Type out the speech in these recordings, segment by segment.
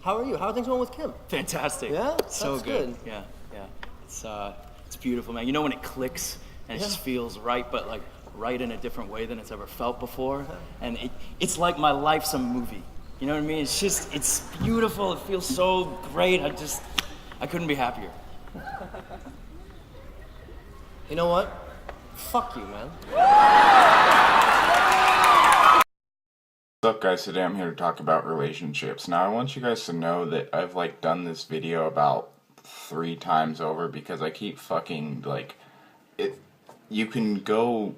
How are you? How are things going with Kim? Fantastic. Yeah? So That's good. good. Yeah, yeah. It's beautiful, man. You know when it clicks and it just feels right, but like right in a different way than it's ever felt before? And it's like my life's a movie. You know what I mean? It's beautiful. It feels so great. I couldn't be happier. You know what? Fuck you, man. What's up, guys? Today I'm here to talk about relationships. Now I want you guys to know that I've done this video about 3 times over because I keep fucking it. You can go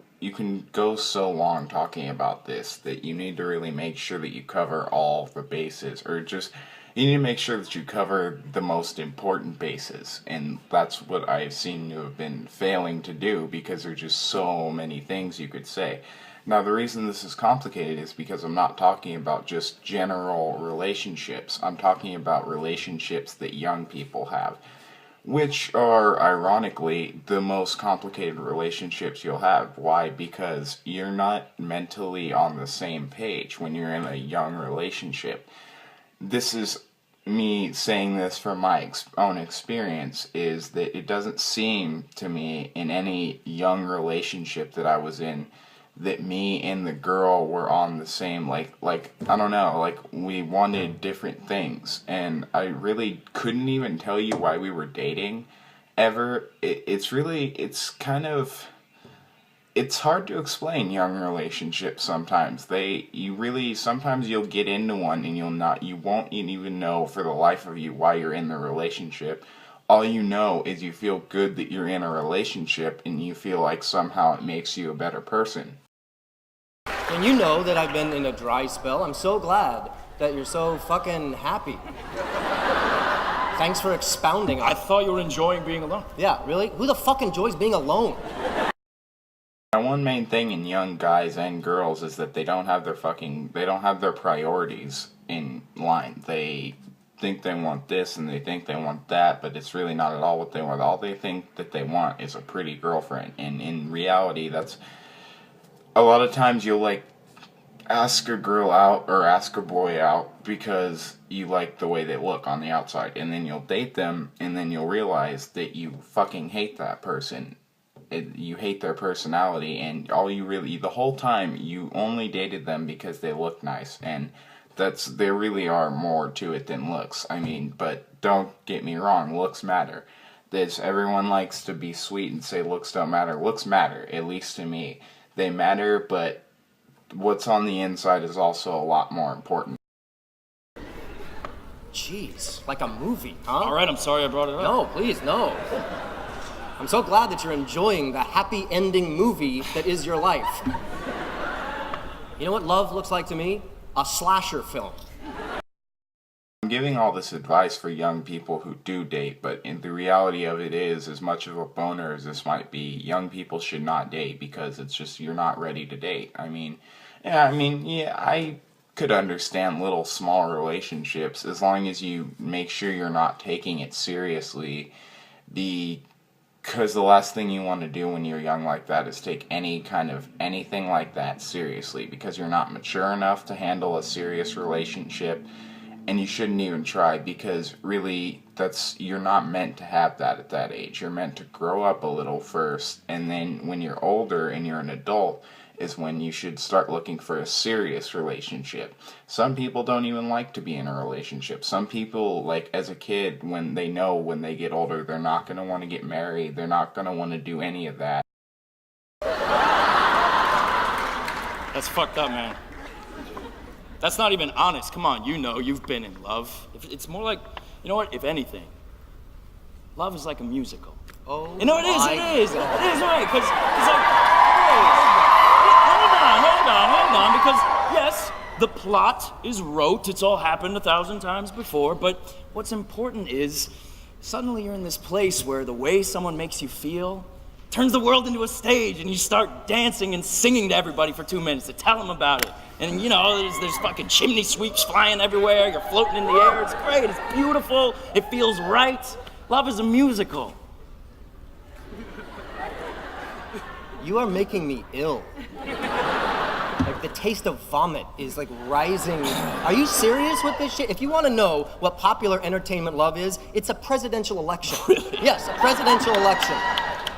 so long talking about this that you need to really make sure that you cover all the bases, or just you need to make sure that you cover the most important bases, and that's what I've seen you have been failing to do because there's just so many things you could say. Now, the reason this is complicated is because I'm not talking about just general relationships. I'm talking about relationships that young people have, which are, ironically, the most complicated relationships you'll have. Why? Because you're not mentally on the same page when you're in a young relationship. This is me saying this from my own experience, is that it doesn't seem to me in any young relationship that I was in that me and the girl were on the same, I don't know, we wanted different things, and I really couldn't even tell you why we were dating ever. It's hard to explain young relationships sometimes. Sometimes you'll get into one and you won't even know for the life of you why you're in the relationship. All you know is you feel good that you're in a relationship and you feel like somehow it makes you a better person. And you know that I've been in a dry spell. I'm so glad that you're so fucking happy. Thanks for expounding on I it. thought you were enjoying being alone. Yeah, really? Who the fuck enjoys being alone? Now, one main thing in young guys and girls is that they don't have their priorities in line. They think they want this and they think they want that, but it's really not at all what they want. All they think that they want is a pretty girlfriend, and in reality, that's a lot of times you'll ask a girl out or ask a boy out because you like the way they look on the outside, and then you'll date them, and then you'll realize that you fucking hate that person. You hate their personality, and the whole time you only dated them because they look nice, and there really are more to it than looks. I mean, but don't get me wrong, looks matter. Everyone likes to be sweet and say looks don't matter. Looks matter, at least to me. They matter, but what's on the inside is also a lot more important. Jeez, like a movie, huh? All right, I'm sorry I brought it up. No, please, no. I'm so glad that you're enjoying the happy ending movie that is your life. You know what love looks like to me? A slasher film. I'm giving all this advice for young people who do date, but the reality of it is, as much of a boner as this might be, young people should not date because it's just you're not ready to date. I could understand little small relationships as long as you make sure you're not taking it seriously, because the last thing you want to do when you're young like that is take anything like that seriously, because you're not mature enough to handle a serious relationship. And you shouldn't even try, because really you're not meant to have that at that age. You're meant to grow up a little first, and then when you're older and you're an adult is when you should start looking for a serious relationship. Some people don't even like to be in a relationship. Some people, as a kid, when they get older they're not going to want to get married, they're not going to want to do any of that. That's fucked up, man. That's not even honest. Come on, you've been in love. It's more like, you know what, if anything, love is like a musical. Oh, you know, it is, my it is, God. it is, right, because it's like, hold on, because yes, the plot is rote, it's all happened 1,000 times before, but what's important is, suddenly you're in this place where the way someone makes you feel turns the world into a stage, and you start dancing and singing to everybody for 2 minutes to tell them about it. And there's fucking chimney sweeps flying everywhere, you're floating in the air, it's great, it's beautiful, it feels right. Love is a musical. You are making me ill. the taste of vomit is like rising. Are you serious with this shit? If you want to know what popular entertainment love is, it's a presidential election. Really? Yes, a presidential election.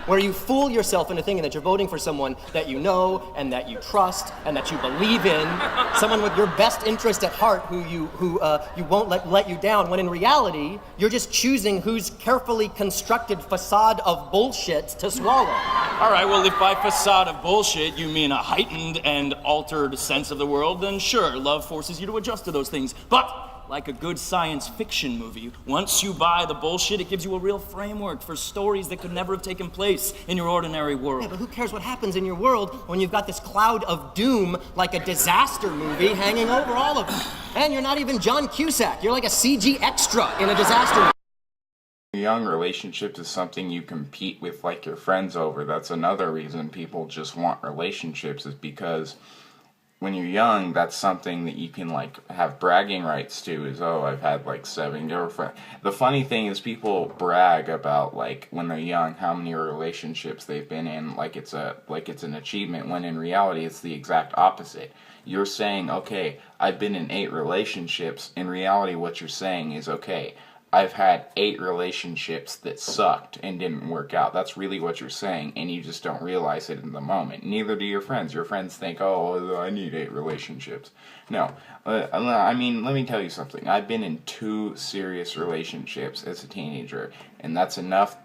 Where you fool yourself into thinking that you're voting for someone that you know and that you trust and that you believe in, someone with your best interest at heart who you won't let you down, when in reality, you're just choosing whose carefully constructed facade of bullshit to swallow. All right, well, if by facade of bullshit you mean a heightened and altered sense of the world, then sure, love forces you to adjust to those things. But like a good science fiction movie, once you buy the bullshit, it gives you a real framework for stories that could never have taken place in your ordinary world. Yeah, but who cares what happens in your world when you've got this cloud of doom like a disaster movie hanging over all of it? And you're not even John Cusack. You're like a CG extra in a disaster movie. Young relationships is something you compete with like your friends over. That's another reason people just want relationships, is because when you're young, that's something that you can like have bragging rights to, is, oh, I've had like 7 girlfriends. The funny thing is people brag about like when they're young how many relationships they've been in, like it's an achievement, when in reality it's the exact opposite. You're saying, okay, I've been in 8 relationships. In reality, what you're saying is, okay, I've had 8 relationships that sucked and didn't work out. That's really what you're saying, and you just don't realize it in the moment. Neither do your friends. Your friends think, oh, I need 8 relationships. No. I mean, let me tell you something. I've been in 2 serious relationships as a teenager, and that's enough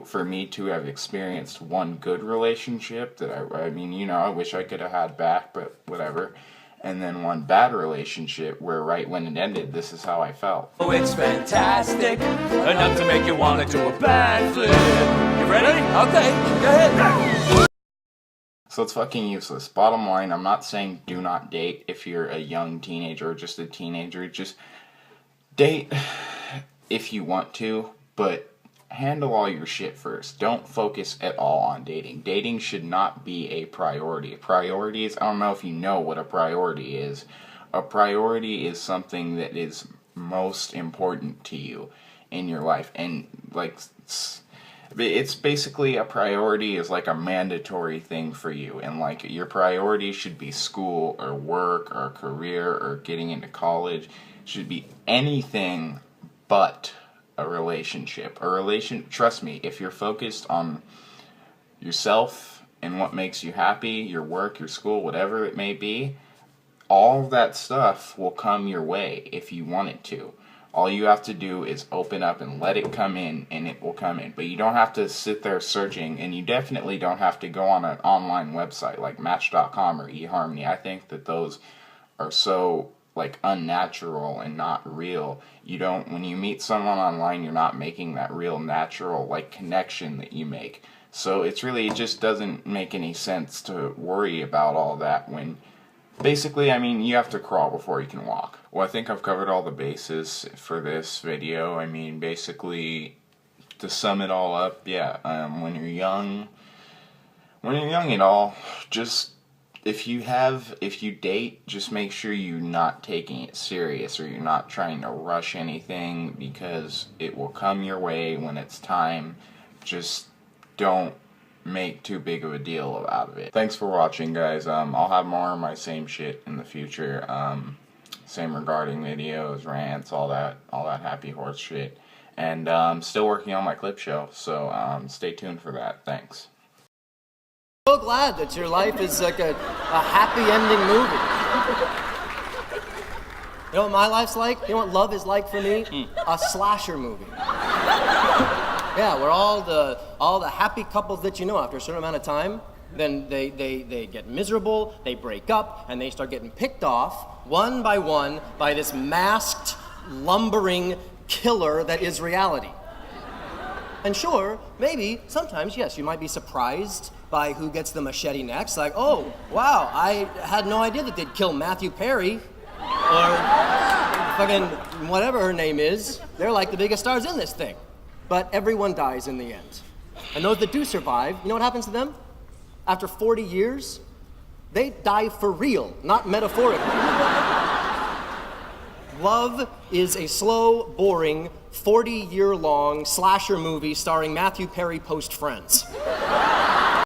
for me to have experienced 1 good relationship that I mean, you know, I wish I could have had back, but whatever. And then 1 bad relationship where right when it ended, this is how I felt. Oh, it's fantastic, enough to make you want to do a backflip. You ready? Okay, go ahead. So it's fucking useless. Bottom line, I'm not saying do not date if you're a young teenager or just a teenager. Just date if you want to, but handle all your shit first. Don't focus at all on dating. Dating should not be a priority. Priorities, I don't know if you know what a priority is. A priority is something that is most important to you in your life. And like, it's basically a priority is like a mandatory thing for you. And like your priority should be school or work or career or getting into college. It should be anything but a relationship. Trust me, if you're focused on yourself and what makes you happy, your work, your school, whatever it may be, all that stuff will come your way if you want it to. All you have to do is open up and let it come in, and it will come in. But you don't have to sit there searching, and you definitely don't have to go on an online website like Match.com or eHarmony. I think that those are so like unnatural and not real. When you meet someone online, you're not making that real natural like connection that you make. So it just doesn't make any sense to worry about all that when basically, I mean, you have to crawl before you can walk. Well, I think I've covered all the bases for this video. I mean, basically, to sum it all up, yeah, when you're young at all, just if you date, just make sure you're not taking it serious or you're not trying to rush anything, because it will come your way when it's time. Just don't make too big of a deal out of it. Thanks for watching, guys. I'll have more of my same shit in the future. Same regarding videos, rants, all that happy horse shit. And still working on my clip show, so stay tuned for that. Thanks. So glad that your life is like a happy ending movie. You know what my life's like? You know what love is like for me? A slasher movie. Yeah, where all the happy couples that you know after a certain amount of time, then they get miserable, they break up, and they start getting picked off one by this masked, lumbering killer that is reality. And sure, maybe, sometimes, yes, you might be surprised by who gets the machete next. Like, oh, wow, I had no idea that they'd kill Matthew Perry. Or fucking whatever her name is. They're like the biggest stars in this thing. But everyone dies in the end. And those that do survive, you know what happens to them? After 40 years, they die for real, not metaphorically. Love is a slow, boring, 40-year-long slasher movie starring Matthew Perry post-Friends.